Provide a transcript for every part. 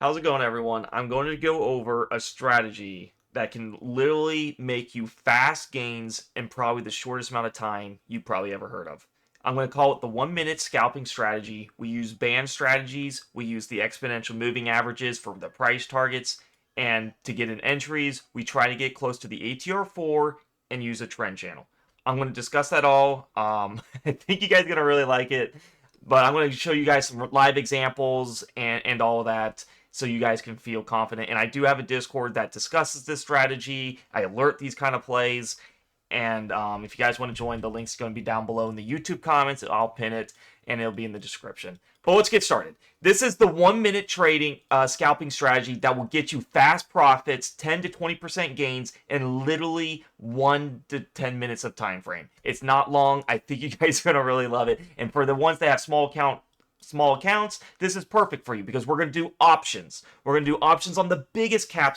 How's it going, everyone? I'm going to go over a strategy that can literally make you fast gains in probably the shortest amount of time you probably ever heard of. I'm going to call it the 1 minute scalping strategy. We use band strategies, we use the exponential moving averages for the price targets, and to get in entries, we try to get close to the ATR4 and use a trend channel. I'm going to discuss that all. I think you guys are going to really like it, but I'm going to show you guys some live examples and all of that so you guys can feel confident. And I do have a Discord that discusses this strategy. I alert these kind of plays. And if you guys want to join, the link's going to be down below in the YouTube comments. I'll pin it, and it'll be in the description. But let's get started. This is the 1 minute trading scalping strategy that will get you fast profits, 10 to 20% gains in literally 1 to 10 minutes of time frame. It's not long. I think you guys are going to really love it. And for the ones that have small accounts, this is perfect for you because we're going to do options. We're going to do options on the biggest cap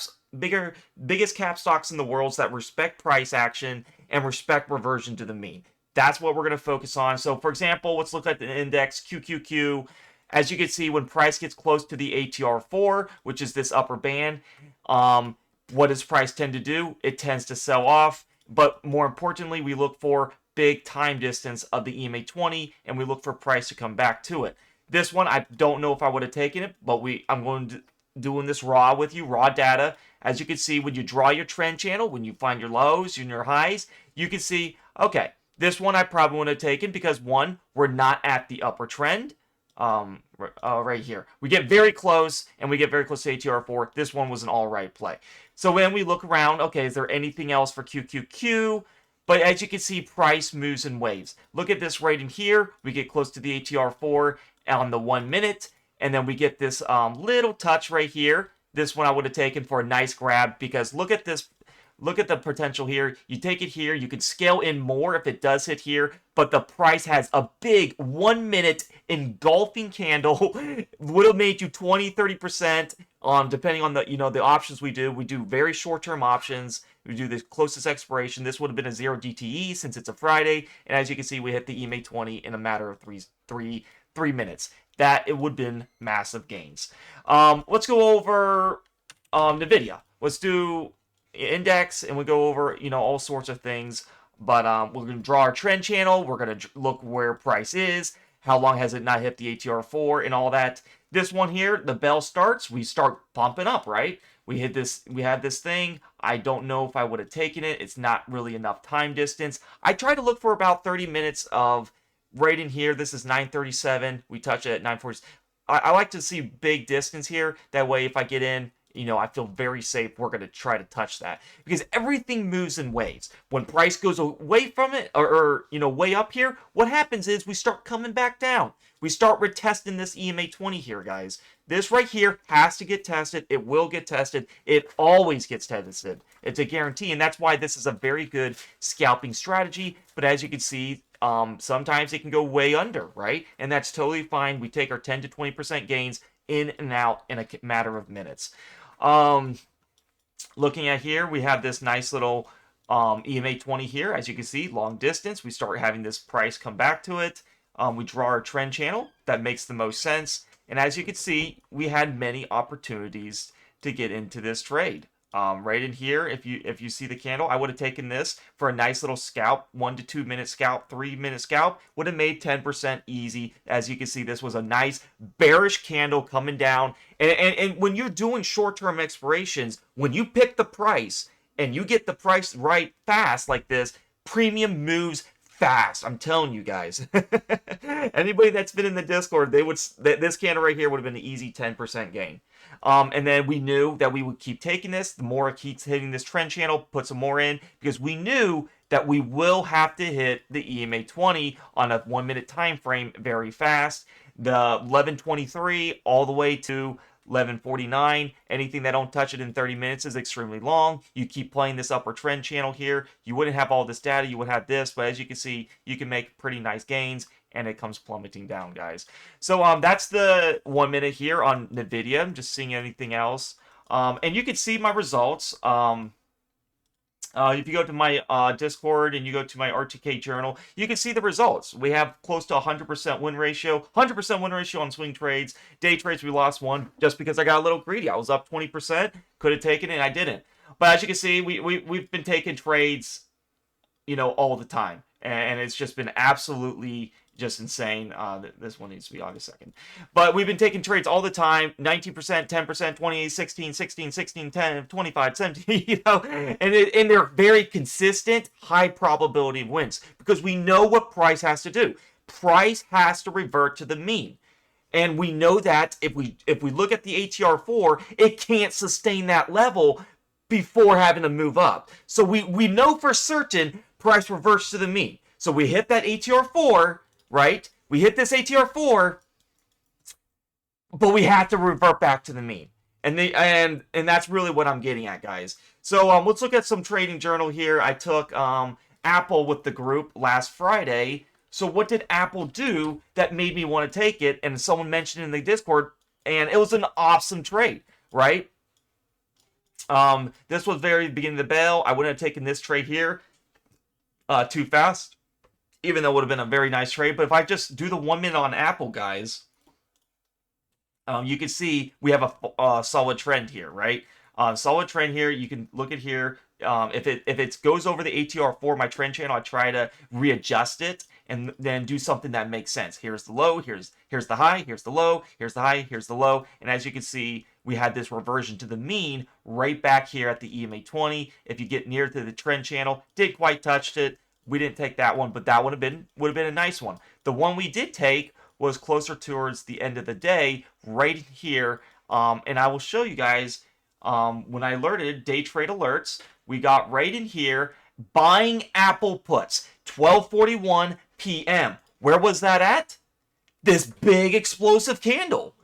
stocks in the world that respect price action and respect reversion to the mean. That's what we're going to focus on. So, for example, let's look at the index QQQ. As you can see, when price gets close to the ATR4, which is this upper band, what does price tend to do? It tends to sell off. But more importantly, we look for big time distance of the EMA 20, and we look for price to come back to it. This one, I don't know if I would have taken it, but I'm going to doing this raw with you, raw data. As you can see, when you draw your trend channel, when you find your lows and your highs, you can see, okay, this one I probably wouldn't have taken because one, we're not at the upper trend. Right here. We get very close, and we get very close to ATR4. This one was an all right play. So when we look around, okay, is there anything else for QQQ? But as you can see, price moves in waves. Look at this right in here. We get close to the ATR4 on the 1 minute, and then we get this little touch right here. This one I would have taken for a nice grab because look at this. Look at the potential here. You take it here. You can scale in more if it does hit here, but the price has a big 1 minute engulfing candle. Would have made you 20, 30%, depending on the options we do. We do very short-term options. We do the closest expiration. This would have been a 0 DTE since it's a Friday. And as you can see, we hit the EMA 20 in a matter of three minutes. That it would have been massive gains. Let's go over NVIDIA. Let's do index, and we go over all sorts of things. But we're going to draw our trend channel. We're going to look where price is. How long has it not hit the ATR4 and all that. This one here, the bell starts. We start pumping up, right? We had this thing. I don't know if I would have taken it. It's not really enough time distance. I try to look for about 30 minutes of right in here. This is 9:37. We touch it at 9:40. I like to see big distance here. That way, if I get in, I feel very safe. We're going to try to touch that because everything moves in waves. When price goes away from it or way up here, what happens is we start coming back down. We start retesting this EMA 20 here, guys. This right here has to get tested. It will get tested. It always gets tested. It's a guarantee, and that's why this is a very good scalping strategy. But as you can see, sometimes it can go way under, right? And that's totally fine. We take our 10 to 20% gains in and out in a matter of minutes. Looking at here, we have this nice little EMA 20 here. As you can see, long distance. We start having this price come back to it. We draw our trend channel. That makes the most sense. And as you can see, we had many opportunities to get into this trade. Right in here, if you see the candle, I would have taken this for a nice little scalp, 1 to 2 minute scalp, 3 minute scalp, would have made 10% easy. As you can see, this was a nice bearish candle coming down. And when you're doing short-term expirations, when you pick the price and you get the price right fast like this, premium moves fast. I'm telling you guys. Anybody that's been in the Discord, this candle right here would have been an easy 10% gain. And then we knew that we would keep taking this. The more it keeps hitting this trend channel, put some more in because we knew that we will have to hit the EMA 20 on a 1 minute time frame very fast. The 11:23 all the way to 11:49. Anything that don't touch it in 30 minutes is extremely long. You keep playing this upper trend channel here. You wouldn't have all this data. You would have this, but as you can see, you can make pretty nice gains, and it comes plummeting down, guys. So that's the 1 minute here on NVIDIA. I'm just seeing anything else. And you can see my results. If you go to my Discord and you go to my RTK journal, you can see the results. We have close to 100% win ratio, 100% win ratio on swing trades. Day trades, we lost one just because I got a little greedy. I was up 20%, could have taken it, and I didn't. But as you can see, we've been taking trades, all the time, and it's just been absolutely just insane. This one needs to be August 2nd. But we've been taking trades all the time, 19%, 10%, 28, 16, 16, 16, 10, 25, 17, and they're very consistent, high probability of wins because we know what price has to do. Price has to revert to the mean. And we know that if we look at the ATR4, it can't sustain that level before having to move up. So we know for certain price reverts to the mean. So we hit that ATR4, right? We hit this ATR4, but we have to revert back to the mean. And that's really what I'm getting at, guys. So let's look at some trading journal here. I took Apple with the group last Friday. So what did Apple do that made me want to take it? And someone mentioned in the Discord, and it was an awesome trade, right? This was very beginning of the bell. I wouldn't have taken this trade here too fast, even though it would have been a very nice trade. But if I just do the 1 minute on Apple, guys, you can see we have a solid trend here, right? Solid trend here. You can look at here. If it goes over the ATR4, my trend channel, I try to readjust it and then do something that makes sense. Here's the low, here's the high, here's the low, here's the high, here's the low. And as you can see, we had this reversion to the mean right back here at the EMA 20. If you get near to the trend channel, didn't quite touch it. We didn't take that one, but that would have been a nice one. The one we did take was closer towards the end of the day, right here. And I will show you guys when I alerted day trade alerts. We got right in here buying Apple puts 12:41 p.m. Where was that at? This big explosive candle.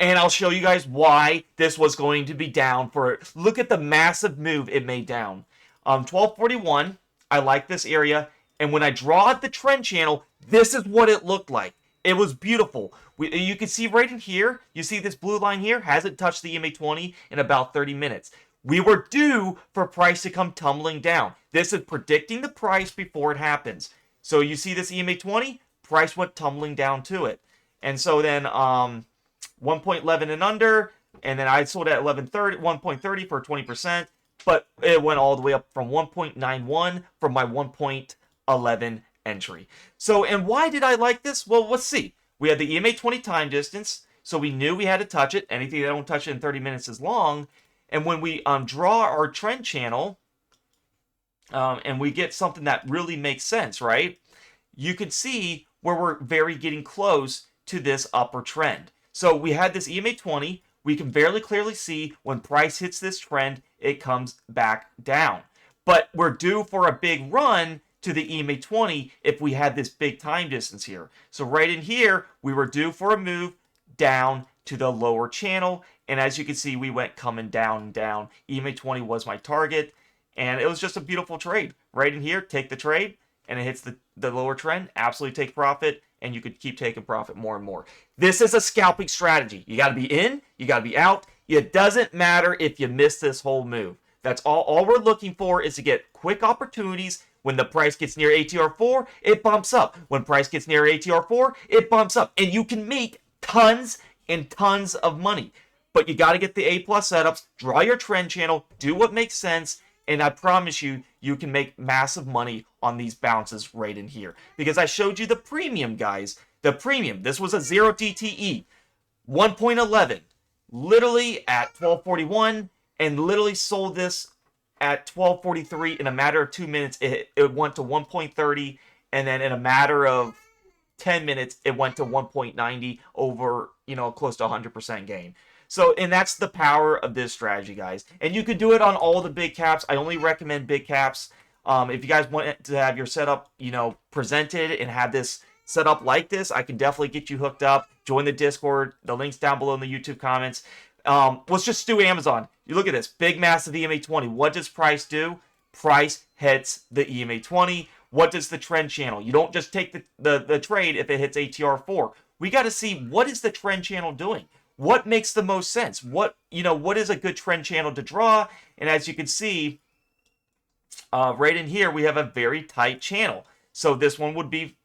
And I'll show you guys why this was going to be down for. Look at the massive move it made down. 12:41. I like this area. And when I draw out the trend channel, this is what it looked like. It was beautiful. You can see right in here, you see this blue line here, hasn't touched the EMA 20 in about 30 minutes. We were due for price to come tumbling down. This is predicting the price before it happens. So you see this EMA 20, price went tumbling down to it. And so then 1.11 and under, and then I sold at 1.30 for 20%, but it went all the way up from 1.91 from my 1.11 entry. So, and why did I like this? Well, let's see. We had the EMA 20 time distance, so we knew we had to touch it. Anything that don't touch it in 30 minutes is long. And when we draw our trend channel, and we get something that really makes sense, right? You can see where we're very getting close to this upper trend. So we had this EMA 20. We can very clearly see when price hits this trend, it comes back down. But we're due for a big run to the EMA 20 if we had this big time distance here. So right in here, we were due for a move down to the lower channel. And as you can see, we went coming down and down. EMA 20 was my target. And it was just a beautiful trade. Right in here, take the trade, and it hits the lower trend. Absolutely take profit, and you could keep taking profit more and more. This is a scalping strategy. You got to be in, you got to be out. It doesn't matter if you miss this whole move. That's all we're looking for is to get quick opportunities. When the price gets near ATR4, it bumps up. When price gets near ATR4, it bumps up. And you can make tons and tons of money. But you got to get the A+ setups, draw your trend channel, do what makes sense, and I promise you, you can make massive money on these bounces right in here. Because I showed you the premium, guys. The premium. This was a 0 DTE. 1.11. Literally at 12.41. And literally sold this at 12.43. In a matter of 2 minutes, it went to 1.30. And then in a matter of 10 minutes, it went to 1.90 over, close to 100% gain. So, and that's the power of this strategy, guys. And you could do it on all the big caps. I only recommend big caps. If you guys want to have your setup, presented and have this set up like this, I can definitely get you hooked up. Join the Discord. The link's down below in the YouTube comments. Let's just do Amazon. You look at this. Big, massive EMA 20. What does price do? Price hits the EMA 20. What does the trend channel? You don't just take the trade if it hits ATR4. We got to see what is the trend channel doing. What makes the most sense? What is a good trend channel to draw? And as you can see, right in here we have a very tight channel. So this one would be,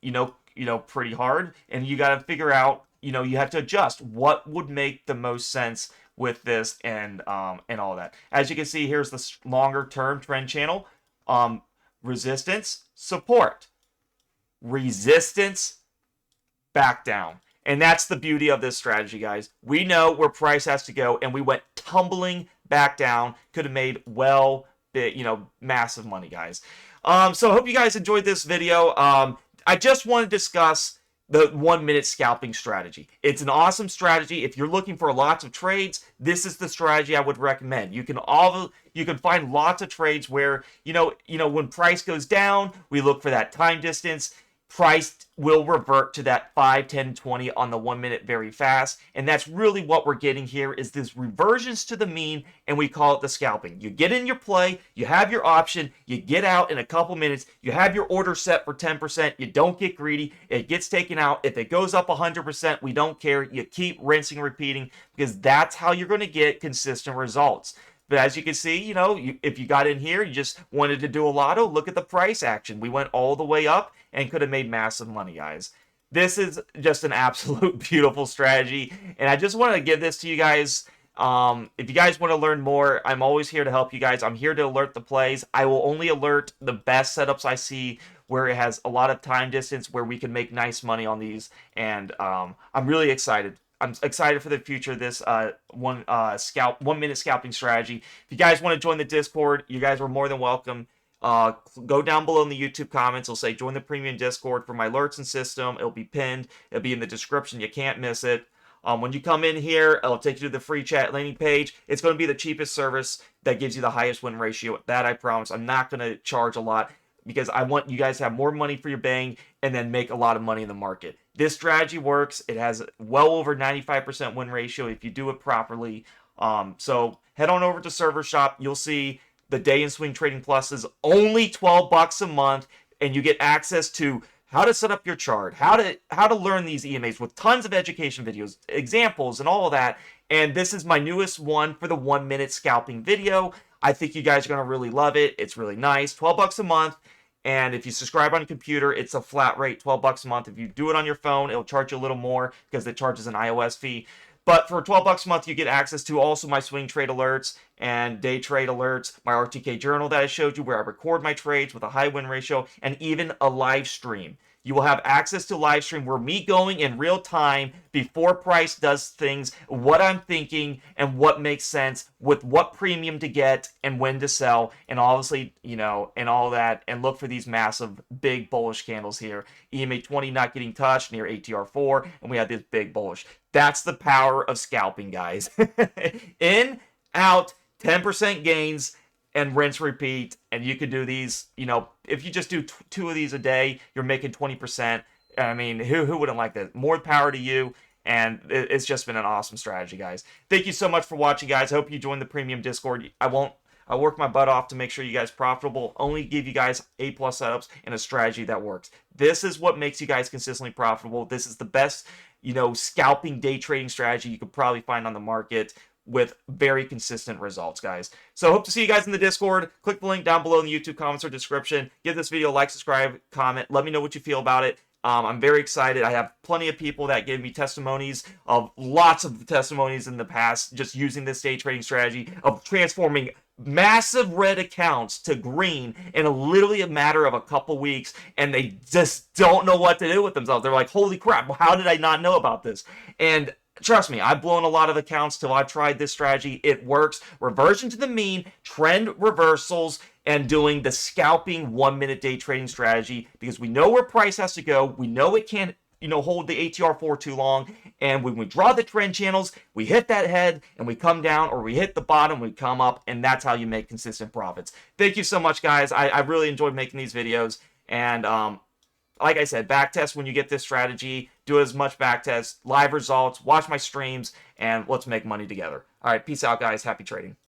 pretty hard, and you got to figure out, you have to adjust what would make the most sense with this and all that. As you can see, here's the longer term trend channel. Resistance, support, resistance, back down. And that's the beauty of this strategy, guys. We know where price has to go, and we went tumbling back down. Could have made massive money, guys. So I hope you guys enjoyed this video. I just want to discuss the 1 minute scalping strategy. It's an awesome strategy. If you're looking for lots of trades, this is the strategy I would recommend. You can find lots of trades where, when price goes down, we look for that time distance. Price will revert to that 5, 10, 20 on the 1 minute very fast. And that's really what we're getting here is this reversions to the mean, and we call it the scalping. You get in your play, you have your option, you get out in a couple minutes, you have your order set for 10%, you don't get greedy, it gets taken out. If it goes up 100%, we don't care. You keep rinsing and repeating because that's how you're going to get consistent results. But as you can see, if you got in here, you just wanted to do a lotto, look at the price action. We went all the way up and could have made massive money, guys. This is just an absolute beautiful strategy. And I just wanted to give this to you guys. If you guys want to learn more, I'm always here to help you guys. I'm here to alert the plays. I will only alert the best setups I see where it has a lot of time distance where we can make nice money on these. And I'm really excited. I'm excited for the future of this 1 minute scalping strategy. If you guys want to join the Discord, you guys are more than welcome. Go down below in the YouTube comments. It'll say join the premium Discord for my alerts and system. It'll be pinned. It'll be in the description. You can't miss it. When you come in here, it'll take you to the free chat landing page. It's going to be the cheapest service that gives you the highest win ratio. That I promise. I'm not going to charge a lot because I want you guys to have more money for your bang and then make a lot of money in the market. This strategy works. It has well over 95% win ratio if you do it properly. So head on over to Server Shop. You'll see the Day and Swing Trading Plus is only $12 a month, and you get access to how to set up your chart, how to learn these EMAs with tons of education videos, examples, and all of that. And this is my newest one for the 1 minute scalping video. I think you guys are going to really love it. It's really nice. $12 a month. And if you subscribe on a computer, it's a flat rate, $12 a month. If you do it on your phone, it'll charge you a little more because it charges an iOS fee. But for $12 a month, you get access to also my swing trade alerts and day trade alerts, my RTK journal that I showed you where I record my trades with a high win ratio, and even a live stream. You will have access to live stream where me going in real time before price does things, what I'm thinking and what makes sense with what premium to get and when to sell, and obviously, and all that, and look for these massive big bullish candles here. EMA 20 not getting touched near ATR 4, and we have this big bullish. That's the power of scalping, guys. In, out, 10% gains, and rinse repeat. And you can do these, if you just do 2 of these a day, you're making 20%. I mean, who wouldn't like that? More power to you. And it's just been an awesome strategy, guys. Thank you so much for watching, guys. I hope you join the premium Discord. I work my butt off to make sure you guys profitable. Only give you guys A+ setups and a strategy that works. This is what makes you guys consistently profitable. This is the best, scalping day trading strategy you could probably find on the market with very consistent results, guys. So hope to see you guys in the Discord. Click the link down below in the YouTube comments or description. Give this video a like, subscribe, comment. Let me know what you feel about it. I'm very excited. I have plenty of people that gave me testimonies of lots of testimonies in the past just using this day trading strategy of transforming massive red accounts to green in literally a matter of a couple weeks, and they just don't know what to do with themselves. They're like, holy crap, how did I not know about this? And trust me, I've blown a lot of accounts till I've tried this strategy. It works. Reversion to the mean, trend reversals, and doing the scalping 1 minute day trading strategy because we know where price has to go. We know it can't, hold the ATR for too long. And when we draw the trend channels, we hit that head and we come down, or we hit the bottom, we come up, and that's how you make consistent profits. Thank you so much, guys. I really enjoyed making these videos. And like I said, backtest when you get this strategy. Do as much backtest, live results, watch my streams, and let's make money together. All right, peace out, guys. Happy trading.